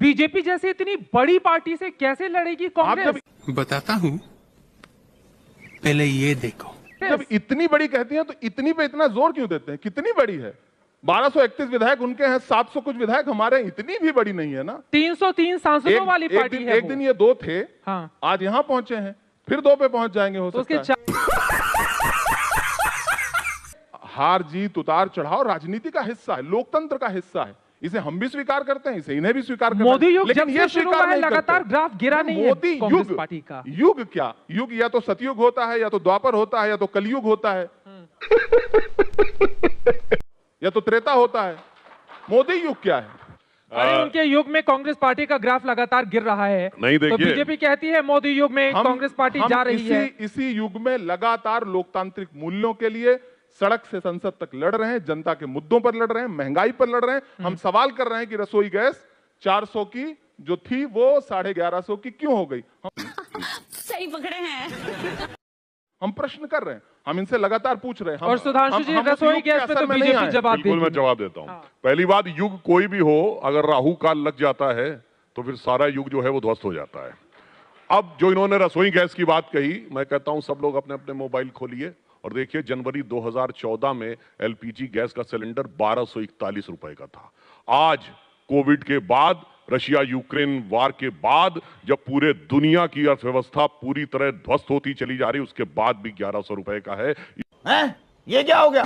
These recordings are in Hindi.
बीजेपी जैसे इतनी बड़ी पार्टी से कैसे लड़ेगी कांग्रेस? बताता हूँ, पहले ये देखो। जब इतनी बड़ी कहती हैं तो इतनी पे इतना जोर क्यों देते हैं? कितनी बड़ी है? 1231 विधायक उनके हैं, 700 कुछ विधायक हमारे हैं, इतनी भी बड़ी नहीं है ना। 303 सांसदों वाली पार्टी है। एक दिन ये 2 थे, हाँ। आज यहां पहुंचे हैं, फिर 2 पे पहुंच जाएंगे हो तो सकता है। हार जीत उतार चढ़ाव राजनीति का हिस्सा है, लोकतंत्र का हिस्सा है। इसे हम भी स्वीकार करते हैं, इसे इन्हें भी स्वीकार करते हैं। मोदी युग लेकिन जब ये से शुरू हुआ है लगातार ग्राफ गिरा नहीं है मोदी कांग्रेस युग, पार्टी का। युग क्या? युग या तो सतयुग होता है, या तो द्वापर होता है, या तो कलयुग होता है, या तो त्रेता होता है। मोदी युग क्या है? अरे उनके युग में कांग्रेस पार्टी का ग्राफ लगातार गिर रहा है। नहीं, देखिए, तो बीजेपी कहती है मोदी युग में कांग्रेस पार्टी जा रही है। इसी युग में लगातार लोकतांत्रिक मूल्यों के लिए सड़क से संसद तक लड़ रहे हैं, जनता के मुद्दों पर लड़ रहे हैं, महंगाई पर लड़ रहे हैं। हम सवाल कर रहे हैं कि रसोई गैस 400 की जो थी वो 1150 की क्यों हो गई? सही पकड़े हैं। हम प्रश्न कर रहे हैं, हम इनसे लगातार पूछ रहे हैं। और सुधांशु जी, रसोई गैस पे तो बीजेपी जवाब देती है। बिल्कुल मैं जवाब देता हूँ। पहली बात, युग कोई भी हो, अगर राहु काल लग जाता है तो फिर सारा युग जो है वो ध्वस्त हो जाता है। अब जो इन्होंने रसोई गैस की बात कही, मैं कहता हूं सब लोग अपने अपने मोबाइल खोलिए और देखिए, जनवरी 2014 में एलपीजी गैस का सिलेंडर 1241 रुपए का था। आज कोविड के बाद, रशिया यूक्रेन वार के बाद, जब पूरे दुनिया की अर्थव्यवस्था पूरी तरह ध्वस्त होती चली जा रही, उसके बाद भी 1100 रुपए का है। ये क्या हो गया?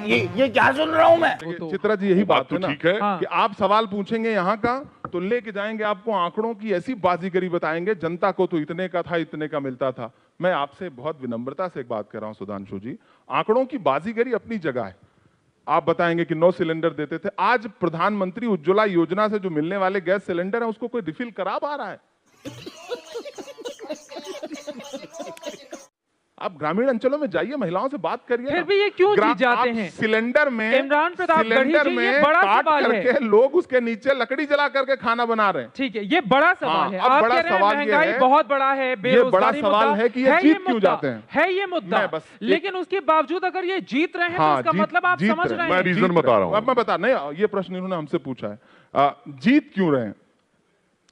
ये क्या सुन रहा हूं मैं? चित्रा जी, यही बात है ना, ठीक है कि आप सवाल पूछेंगे यहाँ का तो लेके जाएंगे आपको आंकड़ों की ऐसी बाजीगरी बताएंगे, जनता को तो इतने का था, इतने का मिलता था। मैं आपसे बहुत विनम्रता से एक बात कर रहा हूं सुधांशु जी, आंकड़ों की बाजीगरी अपनी जगह है। आप बताएंगे कि 9 सिलेंडर देते थे, आज प्रधानमंत्री उज्ज्वला योजना से जो मिलने वाले गैस सिलेंडर है उसको कोई रिफिल करा पा रहा है? आप ग्रामीण अंचलों में जाइए, महिलाओं से बात करिए। फिर भी ये क्यों जीत जाते हैं? सिलेंडर में इमरान प्रताप सिलेंडर गढ़ी जी, ये में बड़ा काट सवाल है। करके लोग उसके नीचे लकड़ी जला करके खाना बना रहे हैं। ठीक है, ये बड़ा सवाल है। अब आप बड़ा कह रहे हैं सवाल महंगाई ये है, बहुत बड़ा है, ये बेरोजगारी बड़ा सवाल मुद्दा है कि ये जीत क्यों जाते हैं। है ये मुद्दा, लेकिन उसके बावजूद अगर ये जीत रहे हैं तो इसका मतलब आप समझ रहे हैं। मैं रीजन बता रहा हूं। अब मैं बता नहीं, ये प्रश्न इन्होंने हमसे पूछा है, जीत क्यों रहे हैं?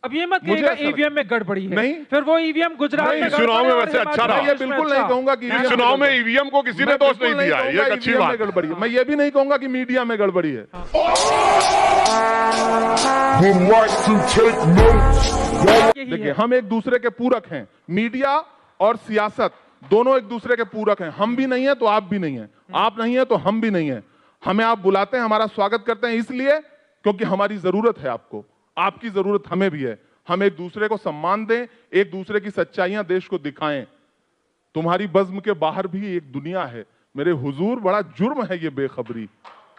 अब ये मत कहिएगा ईवीएम में गड़बड़ी है। नहीं, फिर वो ईवीएम गुजरात में चुनाव में वैसे अच्छा रहा। ये बिल्कुल नहीं कहूंगा कि चुनाव में ईवीएम को किसी ने दोष नहीं दिया है, ये एक अच्छी बात। गड़बड़ी है। मैं ये भी नहीं कहूंगा कि मीडिया में गड़बड़ी है। देखिए, हम एक दूसरे के पूरक हैं, मीडिया और सियासत दोनों एक दूसरे के पूरक हैं। हम भी नहीं है तो आप भी नहीं है, आप नहीं है तो हम भी नहीं है। हमें आप बुलाते हैं, हमारा स्वागत करते हैं इसलिए क्योंकि हमारी जरूरत है आपको, आपकी जरूरत हमें भी है। हम एक दूसरे को सम्मान दें, एक दूसरे की सच्चाइयां देश को दिखाएं। तुम्हारी बज़्म के बाहर भी एक दुनिया है मेरे हुजूर, बड़ा जुर्म है ये बेखबरी।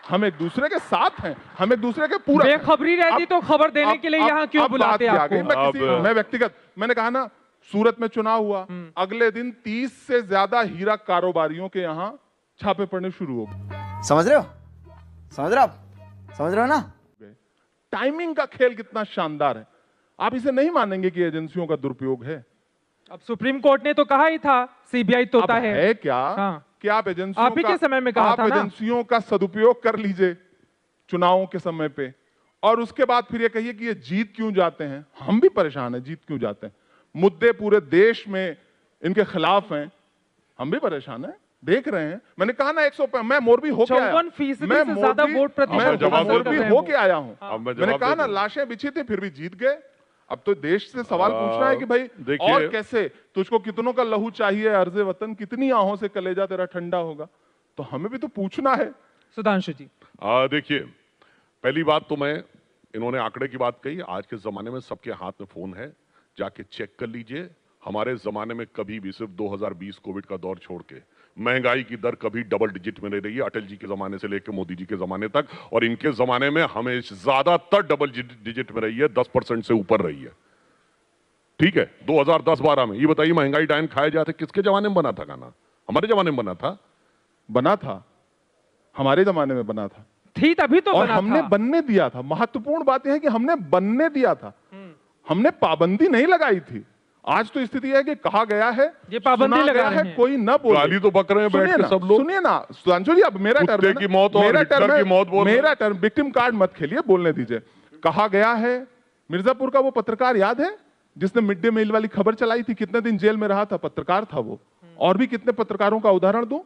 हम एक दूसरे के साथ हैं, हम एक दूसरे के पूरा। बेखबरी रहती तो खबर देने के लिए यहाँ क्यों बुलाते आपको? मैं व्यक्तिगत, मैंने कहा ना, सूरत में चुनाव हुआ, अगले दिन 30 से ज्यादा हीरा कारोबारियों के यहाँ छापे पड़ने शुरू हो गए। समझ रहे हो? समझ रहे हो ना? टाइमिंग का खेल कितना शानदार है। आप इसे नहीं मानेंगे कि एजेंसियों का दुरुपयोग है। अब सुप्रीम कोर्ट ने तो कहा ही था सीबीआई तोता है क्या? हाँ। कि आप एजेंसियों आप ही के समय में कहा था ना? एजेंसियों का सदुपयोग कर लीजिए चुनावों के समय पे, और उसके बाद फिर ये कहिए कि ये जीत क्यों जाते हैं। हम भी परेशान हैं, जीत क्यों जाते हैं। मुद्दे पूरे देश में इनके खिलाफ हैं, हम भी परेशान हैं, देख रहे हैं। मैंने कहा ना 100, मैं मोरबी होके आया, 54% से ज्यादा वोट प्रतिशत मोरबी होके आया हूं। मैंने कहा ना, लाशें बिछी थी फिर भी जीत गए। अब तो देश से सवाल पूछना है कि भाई और कैसे, तुझको कितनों का लहू चाहिए अर्ज़े वतन, कितनी आहों से कलेजा तेरा ठंडा होगा। तो हमें भी तो पूछना है। सुधांशु जी, देखिए, पहली बात तो मैं, इन्होंने आंकड़े की बात कही, आज के जमाने में सबके हाथ में फोन है, जाके चेक कर लीजिए। हमारे जमाने में कभी भी, सिर्फ 2020 कोविड का दौर छोड़ के, महंगाई की दर कभी डबल डिजिट में नहीं रही है, अटल जी के जमाने से लेकर मोदी जी के जमाने तक, और इनके जमाने में हमेशा ज्यादातर डबल डिजिट में रही है, 10% से ऊपर रही है। ठीक है, 2010-12 में ये बताइए, महंगाई डायन खाए जाते, किसके जमाने में बना था गाना? हमारे जमाने में बना था, हमारे जमाने में बना था, थी तभी तो और बना हमने था। बनने दिया था। महत्वपूर्ण बात यह है कि हमने बनने दिया था, हमने पाबंदी नहीं लगाई थी। आज तो स्थिति है कि कहा गया है, ये पाबंदी लगा रहे हैं, कोई न बोले। गाली तो बक रहे हैं बैठ के सब लोग। सुनिए ना सुधांशु जी, अब मेरा टर्म की मौत और हिटलर की मौत बोल, मेरा टर्म, विक्टिम कार्ड मत खेलिए, बोलने दीजिए। कहा गया है मिर्जापुर का वो पत्रकार याद है जिसने मिड डे मील वाली खबर चलाई थी? कितने दिन जेल में रहा था? पत्रकार था वो। और भी कितने पत्रकारों का उदाहरण दूं?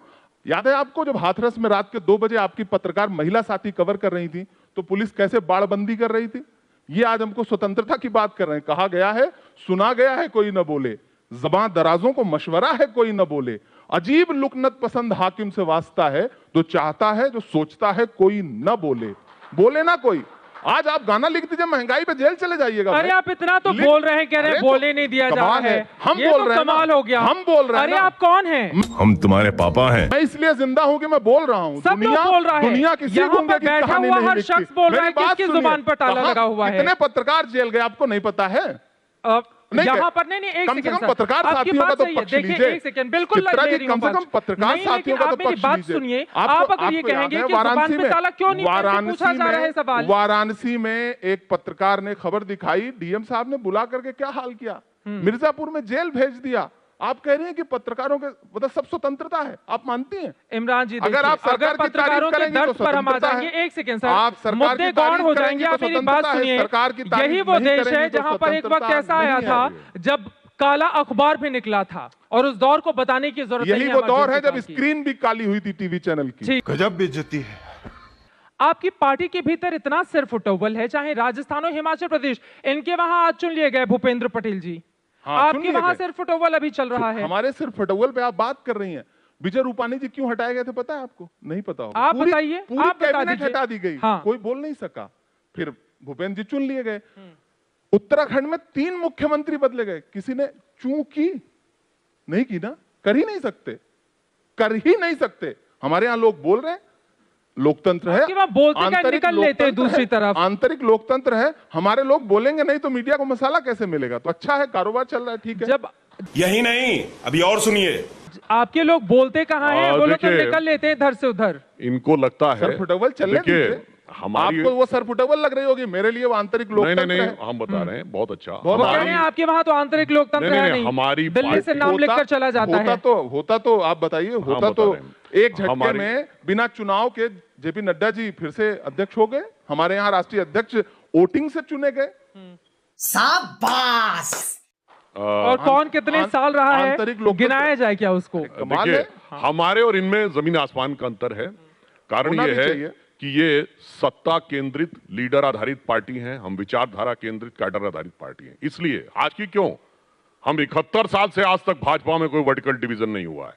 याद है आपको जब हाथरस में रात के 2 बजे आपकी पत्रकार महिला साथी कवर कर रही थी तो पुलिस कैसे बाड़बंदी कर रही थी? ये आज हमको स्वतंत्रता की बात कर रहे हैं। कहा गया है, सुना गया है कोई न बोले, ज़बां दराजों को मशवरा है कोई न बोले, अजीब लुकनत पसंद हाकिम से वास्ता है, जो चाहता है जो सोचता है कोई न बोले। बोले ना कोई। आज आप गाना लिख दीजिए, महंगाई पे जेल चले जाइएगा। अरे आप इतना तो बोल रहे हैं, कह रहे हैं बोले नहीं दिया जा रहा है। हम ये बोल तो रहे हैं, कमाल हो गया। हम बोल रहे हैं। अरे आप कौन हैं? हम तुम्हारे पापा हैं। मैं इसलिए जिंदा हूं कि मैं बोल रहा हूं। सब लोग बोल रहा है। दुनिया किसी यहाँ पर बैठा हुआ हर शख्स बोल रहा है कि इसकी जुबान पर ताला लगा हुआ है। कितने पत्रकार जेल गए आपको नहीं पता है? यहाँ पर नहीं, एक कम से सेकंड कम पत्रकार साथियों का तो पक्ष लीजिए। एक सेकंड, बिल्कुल चित्रा जी, कम से कम पत्रकार साथियों का तो पक्ष बात लीजिए। सुनिए। आप अगर ये कहेंगे कि जुबान पे ताला क्यों नहीं पूछा जा रहा है सवाल। वाराणसी में एक पत्रकार ने खबर दिखाई, डीएम साहब ने बुला करके क्या हाल किया, मिर्जापुर में जेल भेज दिया। आप कह रहे हैं कि पत्रकारों के मतलब सब स्वतंत्रता है, आप मानती हैं? इमरान जी, अगर आप सरकार की तारीफ करेंगे तो पर हम आ स्वतंत्रता जाएंगे। है। एक सेकंड सर, आप सरकार की गौण हो तारीफ जाएंगे। करेंगे आप तो मेरी बात स्वतंत्रता है। सुनिए। सरकार की तारीफ यही वो नहीं देश करेंगे है तो जहां पर एक वक्त स्वतंत्रता ऐसा आया नहीं था है। जब काला अखबार भी निकला था, और उस दौर को बताने की जरूरत नहीं है। यही वो दौर है जब हमारे स्क्रीन भी काली हुई थी टीवी चैनल की। गजब बेइज्जती है। आपकी पार्टी के भीतर इतना सिरफुटौल है, चाहे राजस्थान और हिमाचल प्रदेश, इनके वहां आज चुन लिए गए भूपेंद्र पटेल जी। हाँ, आपके वहां सिरफुटौल अभी चल रहा है। हमारे सिर्फ फटोवल पे आप बात कर रही हैं। विजय रूपानी जी क्यों हटाए गए थे पता है आपको? नहीं पता होगा। आप बताइए, पूरी आप बता कैबिनेट दीजिए। हटा दी गई। हाँ। कोई बोल नहीं सका। फिर भूपेंद्र जी चुन लिए गए। उत्तराखंड में 3 मुख्यमंत्री बदले गए। किसी ने चू की? नहीं की ना। कर ही नहीं सकते, कर ही नहीं सकते। हमारे यहां लोग बोल रहे हैं, लोकतंत्र है। बोलते क्या निकल लेते हैं दूसरी तरफ। आंतरिक लोकतंत्र है। हमारे लोग बोलेंगे नहीं तो मीडिया को मसाला कैसे मिलेगा? तो अच्छा है, कारोबार चल रहा है, ठीक है। जब यही नहीं, अभी और सुनिए। आपके लोग बोलते कहाँ हैं? वो लोग तो देखिए, निकल लेते हैं इधर से उधर। इनको लगता है सरफुटौल चलने दीजिए। हमारी आपको वो सरफुटौल लग रही होगी, मेरे लिए वो आंतरिक लोकतंत्र नहीं है। हम बता रहे हैं, बहुत अच्छा। बहुत वो कह रहे हैं आपके वहां तो आंतरिक लोकतंत्र है नहीं। हमारी दिल्ली से नाम लिखकर चला जाता है। होता तो आप बताइए, होता तो एक झटके हमारी- में बिना चुनाव के जेपी नड्डा जी फिर से अध्यक्ष हो गए। हमारे यहाँ राष्ट्रीय अध्यक्ष वोटिंग से चुने गए। शाबाश। और कौन कितने साल रहा है आंतरिक लोकतंत्र- गिनाया जाए क्या उसको? कमाल देखिए, है। हमारे और इनमें जमीन आसमान का अंतर है। कारण होना ये भी है चाहिए। कि ये सत्ता केंद्रित लीडर आधारित पार्टी है, हम विचारधारा केंद्रित कैडर आधारित पार्टी है। इसलिए आज की क्यों, हम 71 साल से आज तक भाजपा में कोई वर्टिकल डिवीजन नहीं हुआ है।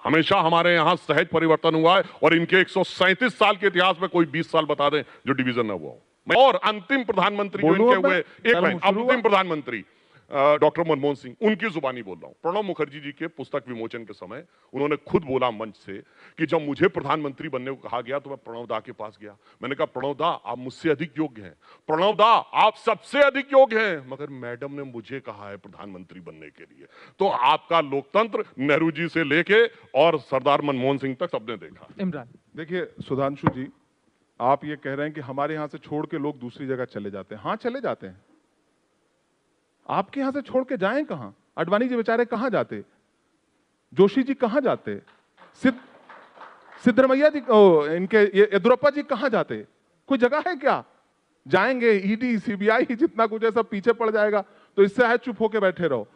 हमेशा हमारे यहां सहज परिवर्तन हुआ है, और इनके 137 साल के इतिहास में कोई 20 साल बता दें जो डिवीजन न हुआ हो। और अंतिम प्रधानमंत्री जो बोलूं इनके अब हुए, मैं? एक मिनट, अंतिम प्रधानमंत्री डॉक्टर मनमोहन सिंह, उनकी जुबानी बोल रहा हूं। प्रणब मुखर्जी जी के पुस्तक विमोचन के समय उन्होंने खुद बोला मंच से कि जब मुझे प्रधानमंत्री बनने को कहा गया तो मैं प्रणव दा के पास गया। मैंने कहा, प्रणव दा आप मुझसे अधिक योग्य हैं, प्रणव दा आप सबसे अधिक योग्य हैं, मगर मैडम ने मुझे कहा है प्रधानमंत्री बनने के लिए। तो आपका लोकतंत्र नेहरू जी से लेके और सरदार मनमोहन सिंह तक सबने देखा। इमरान, देखिए सुधांशु जी, आप ये कह रहे हैं कि हमारे यहां से छोड़ के लोग दूसरी जगह चले जाते हैं। हाँ, चले जाते हैं। आपके यहां से छोड़ के जाएं कहां? अडवाणी जी बेचारे कहां जाते? जोशी जी कहां जाते? सिद्धरमैया जी, इनके येदुरप्पा जी कहां जाते? कोई जगह है क्या? जाएंगे ईडी सीबीआई जितना कुछ है सब पीछे पड़ जाएगा। तो इससे है चुप होके बैठे रहो।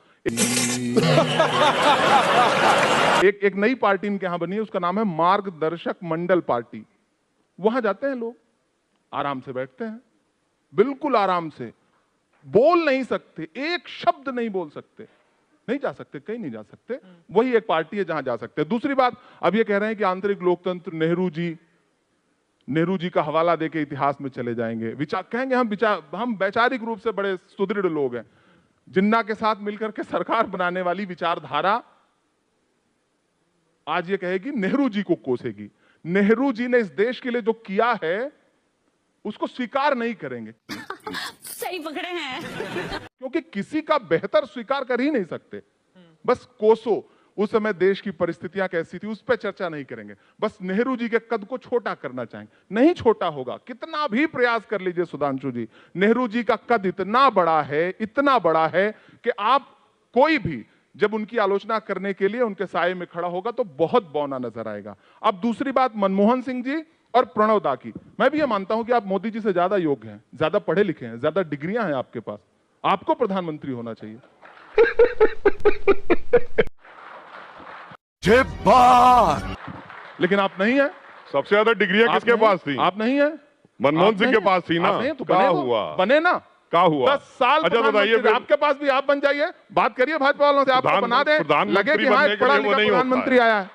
एक नई पार्टी इनके यहां बनी है, उसका नाम है मार्गदर्शक मंडल पार्टी। वहां जाते हैं लोग, आराम से बैठते हैं, बिल्कुल आराम से, बोल नहीं सकते, एक शब्द नहीं बोल सकते, नहीं जा सकते, कहीं नहीं जा सकते। वही एक पार्टी है जहां जा सकते हैं। दूसरी बात, अब ये कह रहे हैं कि आंतरिक लोकतंत्र, नेहरू जी का हवाला देके इतिहास में चले जाएंगे। विचार कहेंगे हम वैचारिक रूप से बड़े सुदृढ़ लोग हैं। जिन्ना के साथ मिलकर के सरकार बनाने वाली विचारधारा आज ये कहेगी नेहरू जी को कोसेगी। नेहरू जी ने इस देश के लिए जो किया है उसको स्वीकार नहीं करेंगे, सही पकड़े हैं। क्योंकि किसी का बेहतर स्वीकार कर ही नहीं सकते। बस कोसो, उस समय देश की परिस्थितियां कैसी थी उस पर चर्चा नहीं करेंगे। बस नेहरू जी के कद को छोटा करना चाहेंगे, नहीं छोटा होगा। कितना भी प्रयास कर लीजिए सुधांशु जी, नेहरू जी का कद इतना बड़ा है कि आप कोई भी जब उनकी आलोचना करने के लिए उनके साये में खड़ा होगा तो बहुत बौना नजर आएगा। अब दूसरी बात, मनमोहन सिंह जी और प्रणव दा की। मैं भी ये मानता हूं कि आप मोदी जी से ज्यादा योग्य हैं, ज्यादा पढ़े लिखे हैं, ज्यादा डिग्रियां हैं आपके पास, आपको प्रधानमंत्री होना चाहिए। लेकिन आप नहीं है। सबसे ज्यादा डिग्रियां आप किसके नहीं- पास थी? आप नहीं है। मनमोहन आप सिंह नहीं के पास है। थी ना? आप नहीं है तो क्या बने वो। हुआ? बने ना, क्या हुआ? 10 साल अच्छा बताइए प्रधानमंत्री, फिर। आपके पास भी आप बन जाइए, बात करिए भाजपा वालों से, आपको बना दें, प्रधानमंत्री लगे कि हाँ बनने एक के पढ़ा लिए वो लिखा नहीं होता प्रधानमंत्री आया है,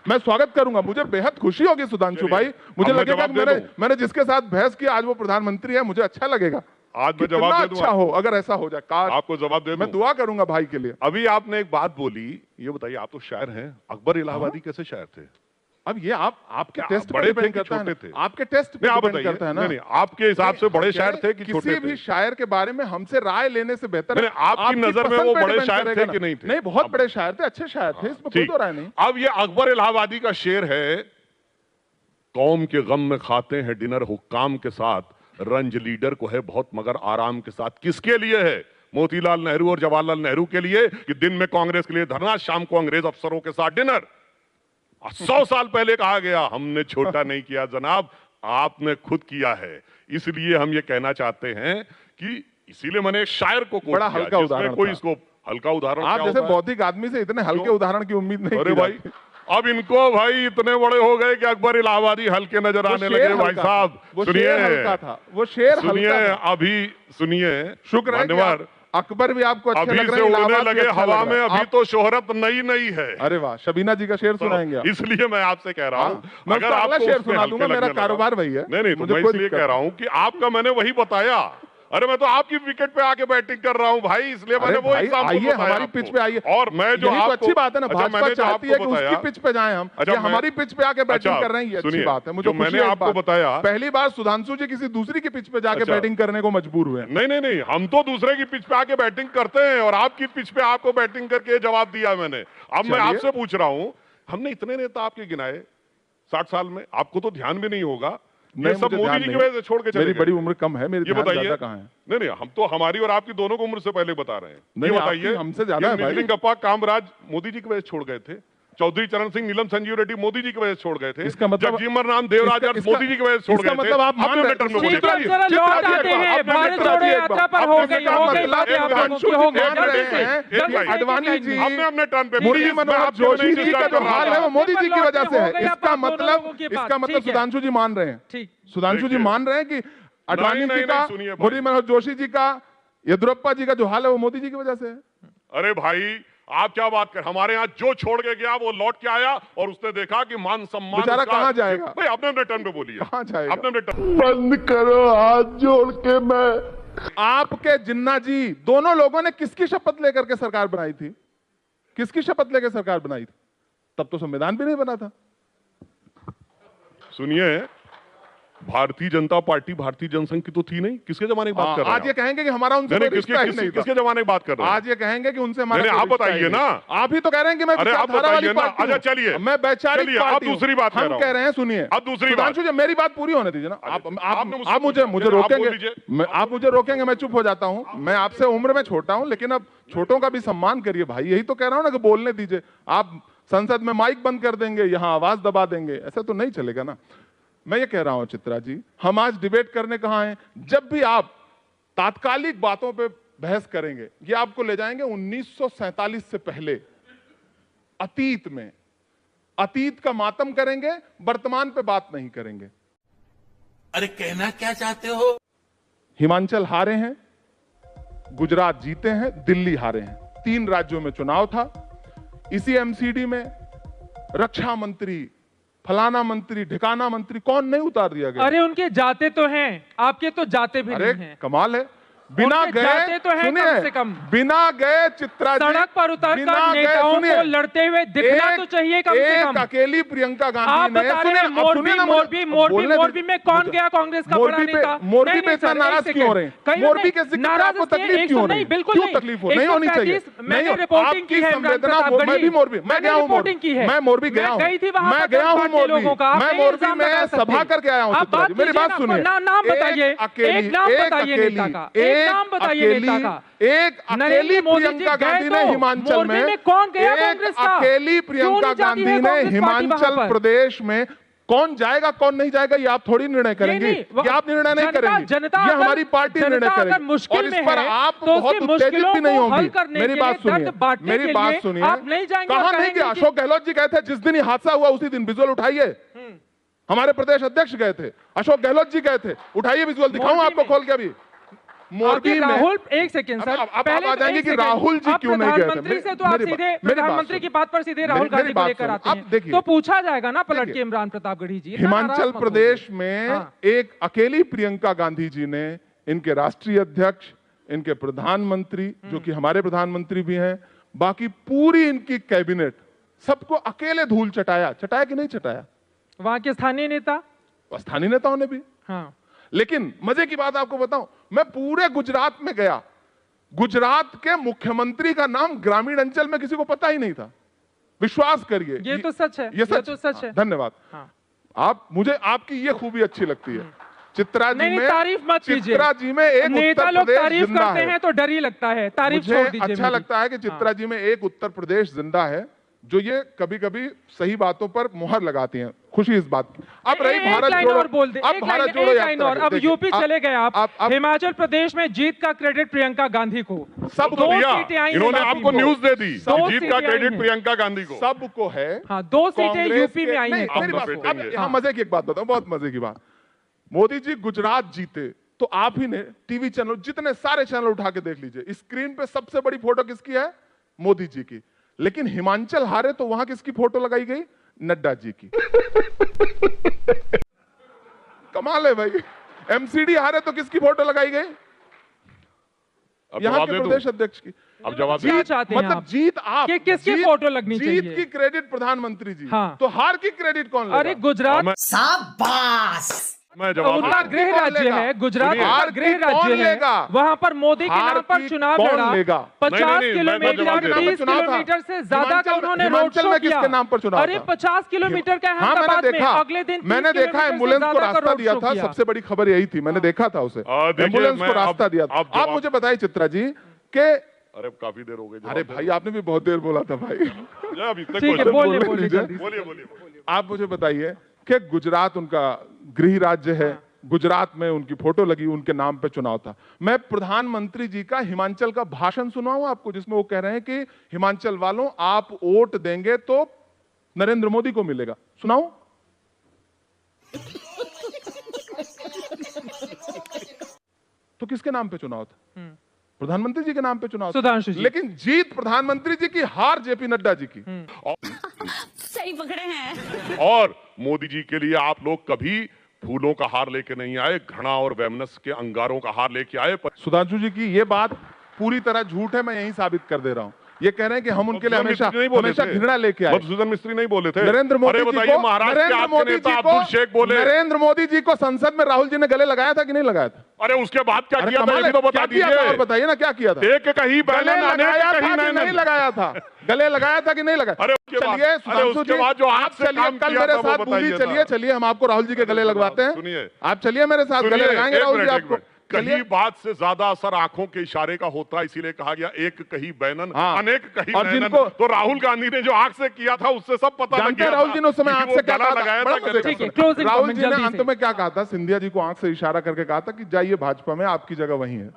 मैं स्वागत करूंगा। मुझे बेहद खुशी होगी सुधांशु चलिए, भाई, मुझे अब मैं लगेगा जवाब कि दे दूं। मैंने जिसके साथ बहस की आज वो प्रधानमंत्री है, मुझे अच्छा लगेगा। आज मैं कितना जवाब दे दूं अच्छा हो अगर ऐसा हो जाए। काश आपको जवाब दे मैं दूं। दुआ करूंगा भाई के लिए। अभी आपने एक बात बोली, ये बताइए, आप तो शायर हैं, अकबर इलाहाबादी कैसे शायर थे? अब ये आपके क्या टेस्ट बड़े पे थे डिपेंड कि करता है छोटे ना। थे? आपके टेस्ट पे नहीं, आप डिपेंड बताइए। करता है ना। नहीं, आपके हिसाब से बड़े शायर थे कि छोटे किसी भी थे? शायर के बारे में हमसे राय लेने से बेहतर है नहीं, आपकी नजर में पसंद वो पे बड़े डिपेंड शायर करेगा थे ना। कि नहीं थे? नहीं, बहुत बड़े शायर थे, अच्छे शायर थे, इसमें कोई ठीक। दो राय नहीं। अब ये अकबर इलाहाबादी का शेर है, कौम के गम में खाते हैं डिनर हुक्काम के साथ, रंज लीडर को है बहुत मगर आराम के साथ। किसके लिए है? मोतीलाल नेहरू और जवाहरलाल नेहरू के लिए कि दिन में कांग्रेस के लिए धरना, शाम को अंग्रेज अफसरों के साथ डिनर। 100 साल पहले कहा गया, हमने छोटा नहीं किया जनाब, आपने खुद किया है। इसलिए हम ये कहना चाहते हैं कि इसीलिए मैंने एक शायर को कोट बड़ा किया, हल्का जिसमें उदाहरण कोई था। इसको हल्का उदाहरण आप क्या जैसे होता है? बौद्धिक आदमी से इतने हल्के क्यों? उदाहरण की उम्मीद नहीं अरे की भाई, जाती। अब इनको भाई इतने बड़े हो गए कि अकबर इलाहाबादी हल्के नजर वो आने शेर लगे। भाई हल्का साहब था, वो सुनिए, शेर हल्का था, वो शेर सुनिए, हल्का था। अभी सुनिए, शुक्र है कि मान्यवर, आप- अकबर भी आपको अच्छे अभी लग से रहे हैं, उड़ने इलाहाबाद भी लगे अच्छा हवा लग में, रहा है। अभी आप- तो शोहरत नई नई है। अरे वाह, शबीना जी का शेर सुनाएंगे आप। इसलिए मैं आपसे कह रहा हूं, मैं अगर उसका अगला आपको शेर उस पे सुना हल्के दूंगा, मेरा लगने लगा- कारोबार वही है। नहीं तो मुझे मैं कोई इसलिए दिक्कत कह रहा नहीं। हूं कि आपका मैंने वही बताया। अरे मैं तो आपकी विकेट पे आके बैटिंग कर रहा हूं भाई, इसलिए मैंने वो भाई, एग्जाम्पल आइए बताया हमारी आपको। पिच पे आइए। और मैं जो यही तो आपको अच्छी बात है ना, अच्छा, भाजपा मैंने जो चाहती है आपको कि उसकी बताया- पिच पे जाएं हम। अच्छा, ये मैं- हमारी पिच पे आके बैटिंग अच्छा, कर रहे हैं, ये अच्छी सुनिए, बात है। मुझे जो खुशी मैंने है इस आपको बात। बताया- पहली बार सुधांशु जी किसी दूसरी की पिच पे जाके अच्छा। बैटिंग करने को मजबूर हुए हैं। नहीं, हम तो दूसरे की पिच पे आके बैटिंग करते हैं, और आपकी पिच पे आपको बैटिंग करके जवाब दिया मैंने। अब मैं चलिए। आपसे पूछ रहा हूं, हमने इतने नेता आपके गिनाए 60 साल में, आपको तो ध्यान भी नहीं होगा। ये नहीं, सब मुझे मोदी ध्यान जी की नहीं। वजह से छोड़ के चले मेरी गए। बड़ी उम्र कम है, मेरी ये ध्यान बताइए। ज्यादा कहाँ है? नहीं, हम तो हमारी और आपकी दोनों को उम्र से पहले बता रहे हैं। नहीं, ये आपकी बताइए, हमसे ज्यादा है भाई। निजलिंगप्पा कामराज मोदी जी की वजह से छोड़ गए थे। चौधरी चरण सिंह, नीलम संजीव रेड्डी मोदी जी की वजह से छोड़ गए थे। इसका मतलब- जगजीवन राम देवराज इसका- मोदी जी की वजह से छोड़ इसका गए थे। मतलब आप मान आपने रहे- अपने टर्म में सुनिए, बोलिए। ठीक है, चलो लौट आते हैं, भारत जोड़ो यात्रा पर हो गई बात आप लोगों की, हो गई जल्दी से, जल्दी से अडवाणी जी, आपने अपने टर्न पे मुरली मनोहर जोशी जी का जो हाल है वो मोदी जी की वजह से हो है। गई, आप इसका दोनों लोगों की बात, मतलब ठीक है। सुधांशु जी मान रहे हैं, ठीक। सुधांशु जी देखिए। मान रहे हैं कि अडवाणी जी नहीं, का, सुनिए भाई। मुरली मनोहर जोशी जी का, येदियुरप्पा जी का जो हाल है वो मोदी जी की वजह से है। अरे भाई, आप क्या बात कर, हमारे यहाँ जो छोड़ के गया वो लौट के आया, और उसने देखा कि मान सम्मान बेचारा उसका- कहाँ जाएगा? भाई आपने अपने टर्न पे बोलिए। कहाँ जाएगा? आपने अपने टर्न बंद करो हाथ जोड़ के। मैं आपके जिन्ना जी, दोनों लोगों ने किसकी शपथ लेकर के सरकार बनाई थी? किसकी शपथ लेकर सरकार बनाई थी? तब तो संविधान भी नहीं बना था। सुनिए, भारतीय जनता पार्टी भारतीय जनसंघ की तो थी नहीं। किसके जमाने की बात कर रहे हैं आज ये कहेंगे कि हमारा उनसे नहीं, कोई रिश्ता ही नहीं था। किसके जमाने की बात कर रहे हैं? आज ये कहेंगे कि उनसे हमारा नहीं, कोई आप रिश्ता ही बताइए नहीं। ना। आप ही तो कह रहे हैं कि मैं अरे आप विचारधारा वाली बताइए ना। पार्टी हूं। अच्छा, चलिए। मैं वैचारिक चलिए, अब पार्टी हूं। दूसरी बात कह हम रहा कह हूं। रहे हैं, सुनिए, अब दूसरी बात। सुधांशु जी, मेरी बात पूरी होने दीजिए ना। आपने मुझसे आप मुझे पूछा, आप बोल रोकेंगे, लीजिए। आप मुझे रोकेंगे, मैं चुप हो जाता हूं। मैं आपसे उम्र में छोटा हूं, लेकिन अब छोटों का भी सम्मान करिए भाई। यही तो कह रहा हूं ना कि बोलने दीजिए। आप संसद में माइक बंद कर देंगे, यहां आवाज दबा देंगे, ऐसा तो नहीं चलेगा ना। मैं ये कह रहा हूं चित्रा जी, हम आज डिबेट करने कहां हैं? जब भी आप तात्कालिक बातों पे बहस करेंगे, ये आपको ले जाएंगे 1947 से पहले, अतीत में। अतीत का मातम करेंगे, वर्तमान पे बात नहीं करेंगे। अरे कहना क्या चाहते हो? हिमाचल हारे हैं, गुजरात जीते हैं, दिल्ली हारे हैं। 3 राज्यों में चुनाव था। इसी एमसीडी में रक्षा मंत्री, फलाना मंत्री, ढिकाना मंत्री, कौन नहीं उतार दिया गया? अरे उनके जाते तो हैं, आपके तो जाते भी अरे नहीं हैं। कमाल है। बिना उनके जाते गए, तो हैं सुनिए, कम से कम। बिना गए चित्रा जी, सड़क पर उतर बिना कर गए, नेताओं सुनिए, को लड़ते हुए दिखना तो चाहिए कम से कम। एक अकेली प्रियंका आप गांधी ने, बता रहे सुनिए, हैं अब सुनिए ना, मोरबी में कौन गया कांग्रेस का बड़ा नेता? मोरबी पे इतना नाराज क्यों हो रहे हैं? मोरबी के जिक्र में आपको तकलीफ क्यों हो रही है? बिल्कुल क्यों तकलीफ हो? नहीं होनी चाहिए। मैंने रिपोर्टिंग की है, संवेदना, मैं भी मोरबी, मैं गया हूं रिपोर्टिंग की है, मैं मोरबी गया हूं, गई थी वहां मैं पर गया हूं मोरबी, लोगों का, मैं मोरबी में सभा करके आया हूं। आप चित्रा जी, मेरी कीजिए बात ना, सुनिए। नाम बताइए, एक नाम बताइए नेता का, एक नाम बताइए नेता का। एक अकेली प्रियंका गांधी ने हिमाचल में, कौन गया एक कांग्रेस का? अकेली क्यों प्रियंका नहीं जाती है गांधी ने कांग्रेस पार्टी वहां हिमाचल पर? प्रदेश में कौन जाएगा कौन नहीं जाएगा ये आप थोड़ी निर्णय करेंगे, ये आप निर्णय नहीं करेंगे, ये हमारी पार्टी निर्णय करेगी। और इस पर आप बहुत उत्तेजित भी नहीं होंगी। मेरी बात सुनिए, मेरी बात सुनिए, कहां नहीं कि अशोक गहलोत जी गए थे जिस दिन ये हादसा हुआ उसी दिन, विजुअल उठाइए। हमारे प्रदेश अध्यक्ष गए थे, अशोक गहलोत जी गए थे, उठाइए विजुअल, दिखाऊं आपको खोल के अभी। मोदी में राहुल, एक सेकंड सर, पहले आ जाएंगे कि राहुल जी क्यों नहीं गए थे। प्रधानमंत्री से तो आप सीधे प्रधानमंत्री की बात पर सीधे राहुल गांधी को लेकर आते हैं, तो पूछा जाएगा ना पलट के इमरान प्रतापगढ़ी जी। हिमाचल प्रदेश में एक अकेली प्रियंका गांधी जी ने इनके राष्ट्रीय अध्यक्ष, इनके प्रधानमंत्री जो कि हमारे प्रधानमंत्री भी हैं, बाकी पूरी इनकी कैबिनेट, सबको अकेले धूल चटाया कि नहीं चटाया? वहां के स्थानीय नेता, स्थानीय नेताओं ने भी। हाँ, लेकिन मजे की बात आपको बताऊं, मैं पूरे गुजरात में गया, गुजरात के मुख्यमंत्री का नाम ग्रामीण अंचल में किसी को पता ही नहीं था। विश्वास करिए, ये तो सच है, ये तो सच है। धन्यवाद। हाँ। आप, मुझे आपकी ये खूबी अच्छी लगती है। चित्रा जी में तारीफ मत कीजिए। चित्रा जी में एक नेता लोग तारीफ करते हैं तो डर ही लगता है, तारीफ छोड़ दीजिए। अच्छा लगता है कि चित्रा जी में एक उत्तर प्रदेश जिंदा है जो ये कभी कभी सही बातों पर मुहर लगाती हैं। खुशी इस बात की। अब रही भारत जोड़ो, अब भारत जोड़ो यात्रा, अब यूपी चले गए आप, हिमाचल प्रदेश में जीत का क्रेडिट प्रियंका गांधी को सबको दिया। इन्होंने आपको न्यूज दे दी, जीत का क्रेडिट प्रियंका गांधी को सबको है। हाँ, 2 सीटें यूपी में आई हैं। अब मजे की एक बात बताऊं, बहुत मजे की बात। मोदी जी गुजरात जीते तो आप ही ने टीवी चैनल, जितने सारे चैनल उठा के देख लीजिए, स्क्रीन पे सबसे बड़ी फोटो किसकी है? मोदी जी की। लेकिन हिमाचल हारे तो वहां किसकी फोटो लगाई गई? नड्डा जी की। कमाल है भाई। एमसीडी हारे तो किसकी फोटो लगाई गई? यहाँ के प्रदेश अध्यक्ष की। अब जवाब मतलब जीत आप, किसकी फोटो लगनी चाहिए? जीत की क्रेडिट प्रधानमंत्री जी। हाँ। तो हार की क्रेडिट कौन लेगा? अरे गुजरात शाबाश, उनका गृह राज्य है, गुजरात का गृह राज्य है, वहां पर मोदी के नाम पर चुनाव लड़ा। 50 किलोमीटर 30 किलोमीटर से ज्यादा का उन्होंने रोड शो किया। अरे 50 किलोमीटर का अहमदाबाद में, अगले दिन मैंने देखा एम्बुलेंस को रास्ता दिया था। सबसे बड़ी खबर यही थी, मैंने देखा था उसे, एम्बुलेंस को रास्ता दिया था। आप मुझे बताइए चित्रा जी के, अरे काफी देर हो गई। अरे भाई आपने भी बहुत देर बोला था भाई। ठीक है, बोलिए। आप मुझे बताइए कि गुजरात उनका गृह राज्य है, गुजरात में उनकी फोटो लगी, उनके नाम पे चुनाव था। मैं प्रधानमंत्री जी का हिमाचल का भाषण सुनाऊं आपको, जिसमें वो कह रहे हैं कि हिमाचल वालों आप वोट देंगे तो नरेंद्र मोदी को मिलेगा। सुनाऊं? तो किसके नाम पे चुनाव था? प्रधानमंत्री जी के नाम पे चुनाव था। लेकिन जीत प्रधानमंत्री जी की, हार जेपी नड्डा जी की। सही पकड़े हैं। और मोदी जी के लिए आप लोग कभी फूलों का हार लेके नहीं आए, घृणा और वैमनस्य के अंगारों का हार लेके आए। सुधांशु जी की ये बात पूरी तरह झूठ है, मैं यही साबित कर दे रहा हूं। ये कह रहे हैं कि हम उनके लिए हमेशा घृणा लेके आए। मधुसूदन मिस्त्री नहीं बोले थे। नरेंद्र मोदी जी को, नरेंद्र मोदी जी को संसद में राहुल जी ने गले लगाया था कि नहीं लगाया था? अरे उसके बाद क्या किया था, ये तो बता दीजिए। और बताइए ना क्या किया था? एक कहीं गले लगाया था कि नहीं लगाया था? गले लगाया था कि नहीं लगाया? अरे चलिए सुधांशु जी, आप चलिए कल मेरे साथ बूंदी चलिए, हम आपको राहुल जी के गले लगवाते हैं। सुनिए, आप चलिए मेरे साथ, गले लगाएंगे राहुल जी आपको। कहीं बात से ज्यादा असर आंखों के इशारे का होता है, इसीलिए कहा गया एक कही बैनन अनेक कही और जिनको तो राहुल गांधी ने जो आंख से किया था उससे सब पता लग गया। राहुल जी ने उस समय आंख से क्या लगाया था? राहुल जी ने अंत में क्या कहा था? सिंधिया जी को आंख से इशारा करके कहा था कि जाइए भाजपा में, आपकी जगह वहीं है।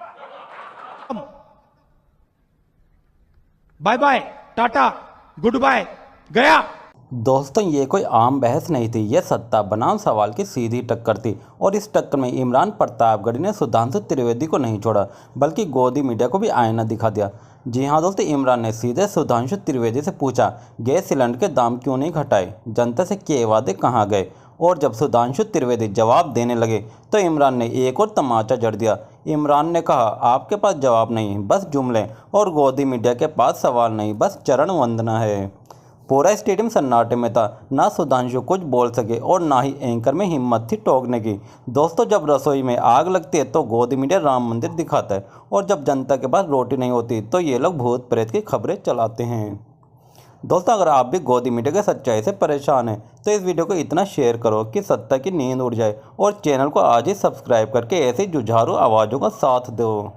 Bye bye, tata, good bye, गया। दोस्तों ये कोई आम बहस नहीं थी, ये सत्ता बनाम सवाल की सीधी टक्कर थी। और इस टक्कर में इमरान प्रतापगढ़ी ने सुधांशु त्रिवेदी को नहीं छोड़ा, बल्कि गोदी मीडिया को भी आईना दिखा दिया। जी हाँ दोस्तों, इमरान ने सीधे सुधांशु त्रिवेदी से पूछा गैस सिलेंडर के दाम क्यों नहीं घटाए, जनता से किए वादे कहाँ गए। और जब सुधांशु त्रिवेदी जवाब देने लगे तो इमरान ने एक और तमाचा जड़ दिया। इमरान ने कहा आपके पास जवाब नहीं, बस जुमले, और गोदी मीडिया के पास सवाल नहीं, बस चरण वंदना है। पूरा स्टेडियम सन्नाटे में था, ना सुधांशु कुछ बोल सके और ना ही एंकर में हिम्मत थी टोकने की। दोस्तों जब रसोई में आग लगती है तो गोदी मीडिया राम मंदिर दिखाता है, और जब जनता के पास रोटी नहीं होती तो ये लोग भूत प्रेत की खबरें चलाते हैं। दोस्तों अगर आप भी गोदी मीडिया की सच्चाई से परेशान हैं तो इस वीडियो को इतना शेयर करो कि सत्ता की नींद उड़ जाए, और चैनल को आज ही सब्सक्राइब करके ऐसी जुझारू आवाज़ों का साथ दो।